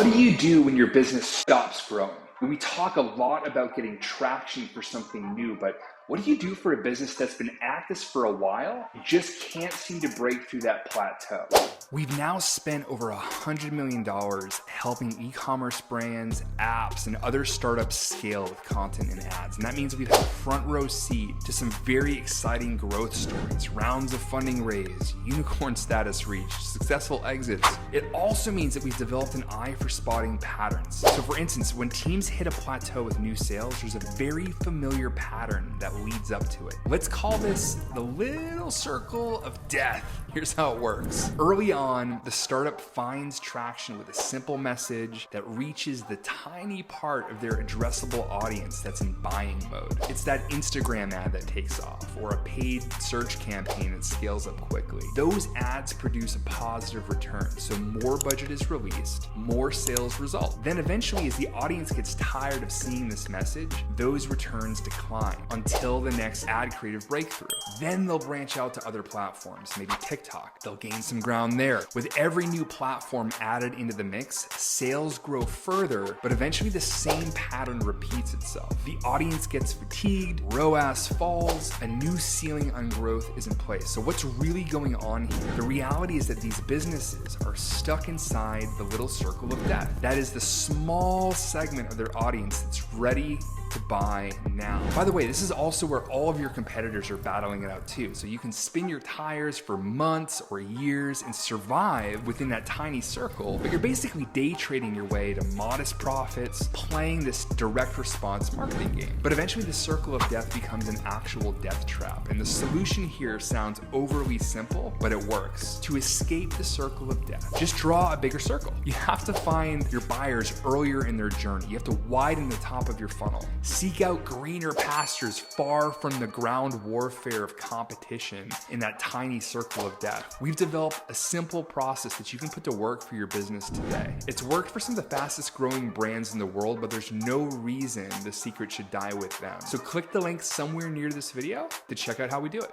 What do you do when your business stops growing? We talk a lot about getting traction for something new, but what do you do for a business that's been at this for a while, just can't seem to break through that plateau? We've now spent over $100 million helping e-commerce brands, apps, and other startups scale with content and ads. And that means we've had a front row seat to some very exciting growth stories, rounds of funding raised, unicorn status reached, successful exits. It also means that we've developed an eye for spotting patterns. So for instance, when teams hit a plateau with new sales, there's a very familiar pattern that leads up to it. Let's call this the little circle of death. Here's how it works. Early on, the startup finds traction with a simple message that reaches the tiny part of their addressable audience that's in buying mode. It's that Instagram ad that takes off, or a paid search campaign that scales up quickly. Those ads produce a positive return, so more budget is released, more sales result. Then eventually, as the audience gets tired of seeing this message, those returns decline until the next ad creative breakthrough. Then they'll branch out to other platforms, maybe TikTok. They'll gain some ground there. With every new platform added into the mix, sales grow further, but eventually the same pattern repeats itself. The audience gets fatigued, ROAS falls, a new ceiling on growth is in place. So what's really going on here? The reality is that these businesses are stuck inside the little circle of death. That is the small segment of their audience that's ready to buy now. By the way, this is also where all of your competitors are battling it out too. So you can spin your tires for months or years and survive within that tiny circle, but you're basically day trading your way to modest profits, playing this direct response marketing game. But eventually the circle of death becomes an actual death trap. And the solution here sounds overly simple, but it works. To escape the circle of death, just draw a bigger circle. You have to find your buyers earlier in their journey. You have to widen the top of your funnel. Seek out greener pastures far from the ground warfare of competition in that tiny circle of death. We've developed a simple process that you can put to work for your business today. It's worked for some of the fastest growing brands in the world, but there's no reason the secret should die with them. So click the link somewhere near this video to check out how we do it.